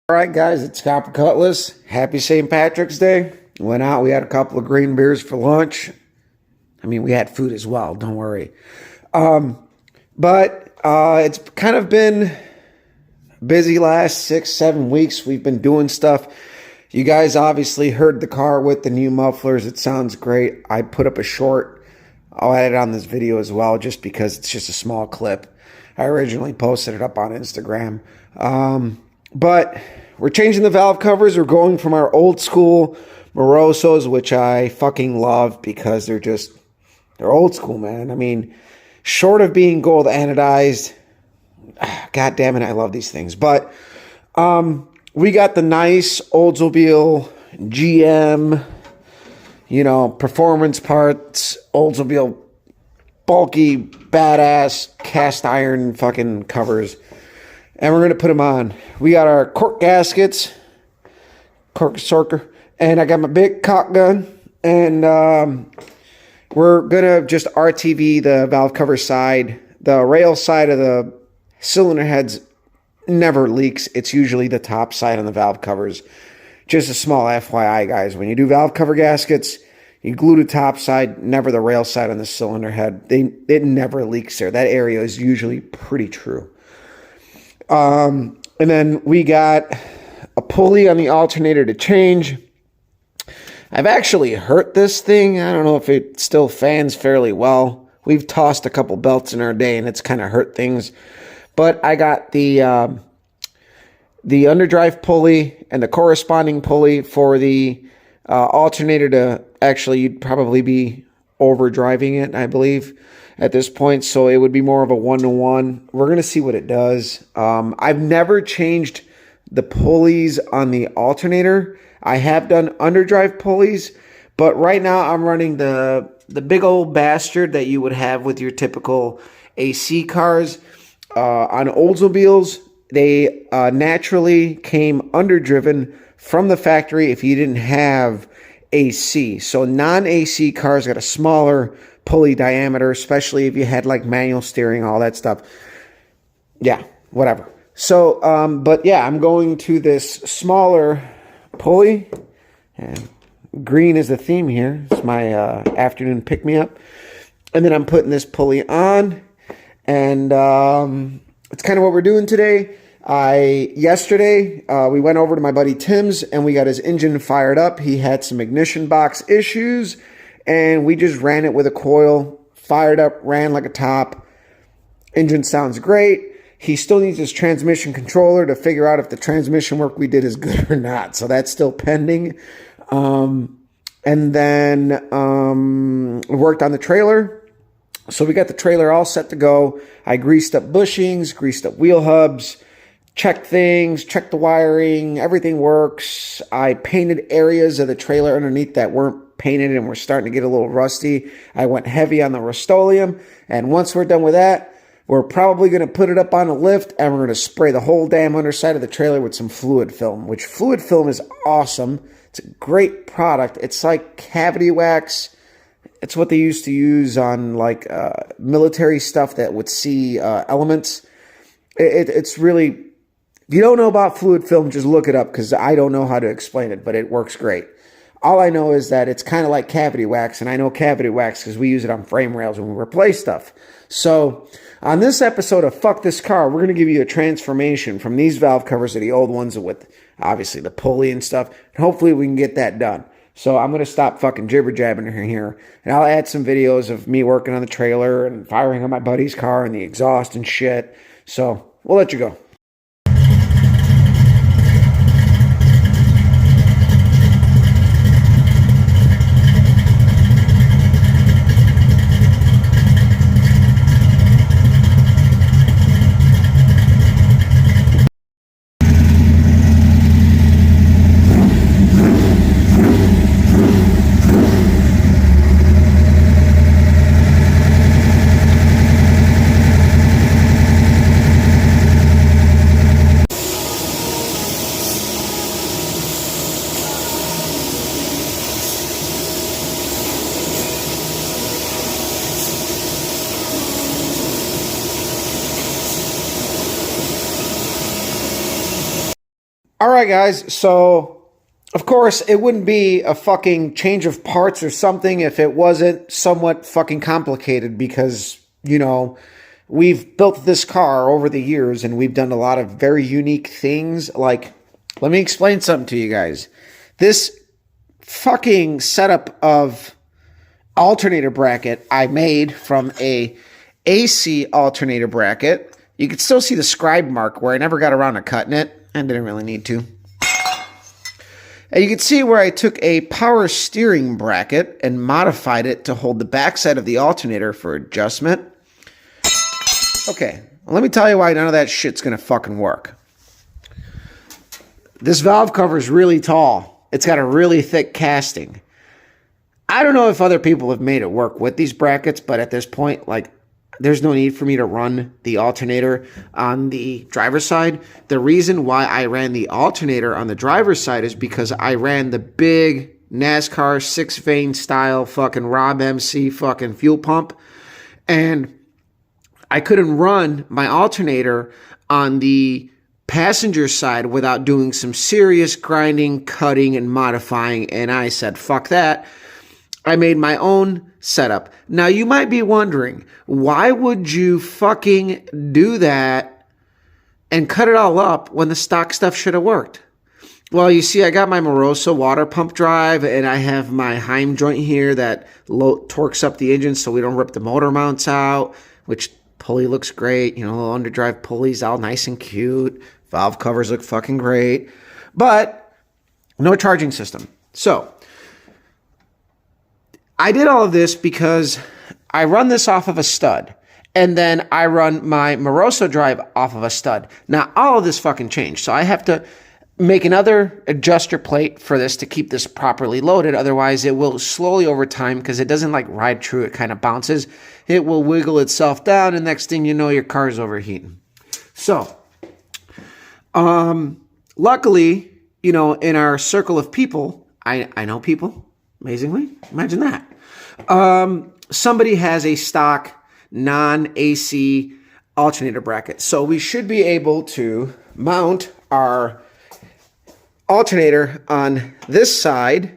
All right, guys, it's Copper Cutlass. Happy St. Patrick's Day. Went out. We had a couple of green beers for lunch. I mean, we had food as well. Don't worry. But it's kind of been busy last 6-7 weeks. We've been doing stuff. You guys obviously heard the car with the new mufflers. It sounds great. I put up a short. I'll add it on this video as well, just because it's just a small clip. I originally posted it up on Instagram. But we're changing the valve covers. We're going from our old school Morosos, which I fucking love because they're old school, man. I mean, short of being gold anodized, god damn it, I love these things. But we got the nice Oldsmobile GM, performance parts, Oldsmobile bulky, badass, cast iron fucking covers. And we're going to put them on. We got our cork gaskets, cork circle, and I got my big cock gun. And we're going to just RTV the valve cover side. The rail side of the cylinder heads never leaks. It's usually the top side on the valve covers. Just a small FYI, guys. When you do valve cover gaskets, you glue the top side, never the rail side on the cylinder head. It never leaks there. That area is usually pretty true. And then we got a pulley on the alternator to change. I've actually hurt this thing. I don't know if it still fans fairly well. We've tossed a couple belts in our day and it's kind of hurt things. But I got the underdrive pulley and the corresponding pulley for the alternator to actually, you'd probably be overdriving it, I believe, at this point. So it would be more of a one-to-one. We're going to see what it does. I've never changed the pulleys on the alternator. I have done underdrive pulleys, but right now I'm running the big old bastard that you would have with your typical AC cars. On Oldsmobiles, they naturally came underdriven from the factory if you didn't have AC. So non-AC cars got a smaller pulley diameter, especially if you had like manual steering, all that stuff. Yeah, whatever. So, but yeah, I'm going to this smaller pulley, and green is the theme here. It's my afternoon pick-me-up. And then I'm putting this pulley on, and it's kind of what we're doing today. Yesterday, we went over to my buddy Tim's, and we got his engine fired up. He had some ignition box issues, and we just ran it with a coil, fired up, ran like a top. Engine sounds great. He still needs his transmission controller to figure out if the transmission work we did is good or not. So that's still pending. And then we worked on the trailer. So we got the trailer all set to go. I greased up bushings, greased up wheel hubs, checked things, checked the wiring. Everything works. I painted areas of the trailer underneath that weren't painted and we're starting to get a little rusty. I went heavy on the Rust-Oleum, and once we're done with that, we're probably going to put it up on a lift and we're going to spray the whole damn underside of the trailer with some fluid film, which fluid film is awesome. It's a great product. It's like cavity wax. It's what they used to use on like military stuff that would see elements. It's really, if you don't know about fluid film, just look it up because I don't know how to explain it, but it works great. All I know is that it's kind of like cavity wax, and I know cavity wax because we use it on frame rails when we replace stuff. So on this episode of Fuck This Car, we're going to give you a transformation from these valve covers to the old ones with obviously the pulley and stuff, and hopefully we can get that done. So I'm going to stop fucking jibber-jabbing here, and I'll add some videos of me working on the trailer and firing on my buddy's car and the exhaust and shit. So we'll let you go. All right, guys. So, of course, it wouldn't be a fucking change of parts or something if it wasn't somewhat fucking complicated because, we've built this car over the years and we've done a lot of very unique things. Like, let me explain something to you guys. This fucking setup of alternator bracket I made from a AC alternator bracket. You can still see the scribe mark where I never got around to cutting it. I didn't really need to. And you can see where I took a power steering bracket and modified it to hold the backside of the alternator for adjustment. Okay, well, let me tell you why none of that shit's gonna fucking work. This valve cover is really tall. It's got a really thick casting. I don't know if other people have made it work with these brackets, but at this point, like, there's no need for me to run the alternator on the driver's side. The reason why I ran the alternator on the driver's side is because I ran the big NASCAR 6-vein style fucking Rob MC fucking fuel pump. And I couldn't run my alternator on the passenger side without doing some serious grinding, cutting, and modifying. And I said, fuck that. I made my own setup. Now, you might be wondering, why would you fucking do that and cut it all up when the stock stuff should have worked? Well, you see, I got my Moroso water pump drive, and I have my Heim joint here that torques up the engine so we don't rip the motor mounts out, which pulley looks great. Underdrive pulleys all nice and cute. Valve covers look fucking great. But no charging system. So I did all of this because I run this off of a stud, and then I run my Moroso drive off of a stud. Now, all of this fucking changed, so I have to make another adjuster plate for this to keep this properly loaded. Otherwise, it will slowly over time, because it doesn't like ride true, it kind of bounces. It will wiggle itself down, and next thing you know, your car's overheating. So, luckily, in our circle of people, I know people. Amazingly, imagine that. Somebody has a stock non-AC alternator bracket. So we should be able to mount our alternator on this side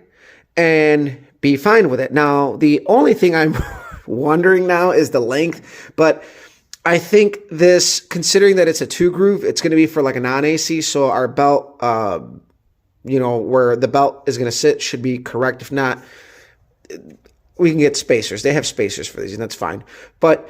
and be fine with it. Now, the only thing I'm wondering now is the length, but I think this, considering that it's a 2-groove, it's going to be for like a non-AC, so our belt, where the belt is going to sit should be correct. If not, we can get spacers. They have spacers for these, and that's fine. But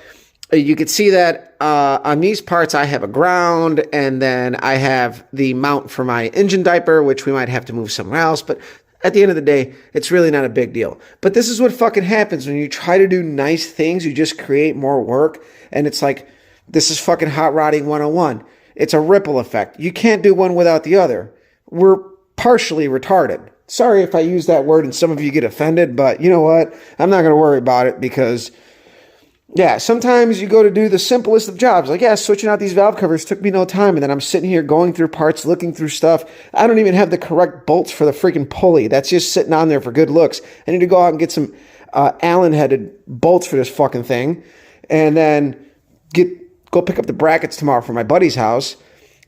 you can see that on these parts, I have a ground, and then I have the mount for my engine diaper, which we might have to move somewhere else. But at the end of the day, it's really not a big deal. But this is what fucking happens when you try to do nice things. You just create more work, and it's like, this is fucking hot rodding 101. It's a ripple effect. You can't do one without the other. We're partially retarded. Sorry if I use that word and some of you get offended, but you know what? I'm not going to worry about it because, yeah, sometimes you go to do the simplest of jobs. Like, yeah, switching out these valve covers took me no time, and then I'm sitting here going through parts, looking through stuff. I don't even have the correct bolts for the freaking pulley. That's just sitting on there for good looks. I need to go out and get some Allen-headed bolts for this fucking thing, and then go pick up the brackets tomorrow for my buddy's house.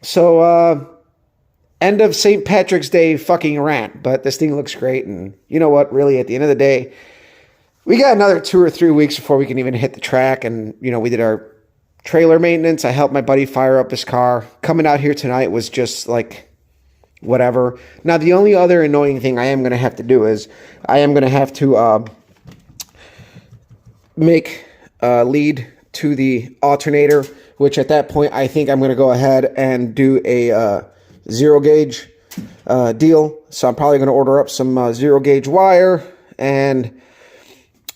So, end of St. Patrick's Day fucking rant, but this thing looks great, and you know what, really, at the end of the day, we got another 2 or 3 weeks before we can even hit the track, and, we did our trailer maintenance. I helped my buddy fire up his car. Coming out here tonight was just, like, whatever. Now, the only other annoying thing I am going to have to do is I am going to have to make a lead to the alternator, which at that point, I think I'm going to go ahead and do a zero gauge deal. So I'm probably going to order up some zero gauge wire and,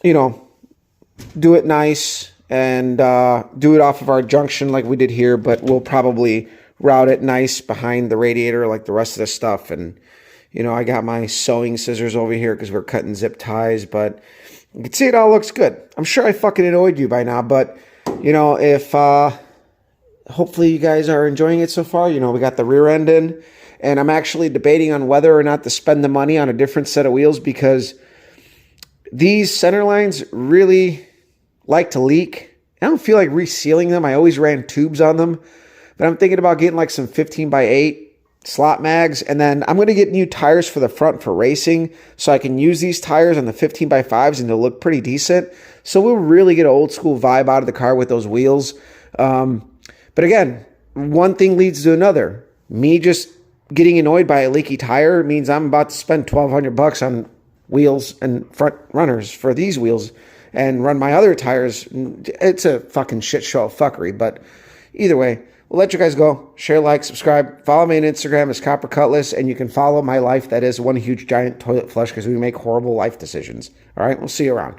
do it nice and do it off of our junction like we did here, but we'll probably route it nice behind the radiator like the rest of the stuff. And, I got my sewing scissors over here because we're cutting zip ties, but you can see it all looks good. I'm sure I fucking annoyed you by now, but, if hopefully you guys are enjoying it so far. We got the rear end in, and I'm actually debating on whether or not to spend the money on a different set of wheels because these center lines really like to leak. I don't feel like resealing them. I always ran tubes on them, but I'm thinking about getting like some 15x8 slot mags, and then I'm going to get new tires for the front for racing so I can use these tires on the 15x5s and they'll look pretty decent. So we'll really get an old school vibe out of the car with those wheels. But again, one thing leads to another. Me just getting annoyed by a leaky tire means I'm about to spend $1,200 on wheels and front runners for these wheels and run my other tires. It's a fucking shit show of fuckery, but either way, we'll let you guys go. Share, like, subscribe. Follow me on Instagram as Copper Cutlass, and you can follow my life. That is one huge giant toilet flush because we make horrible life decisions. All right, we'll see you around.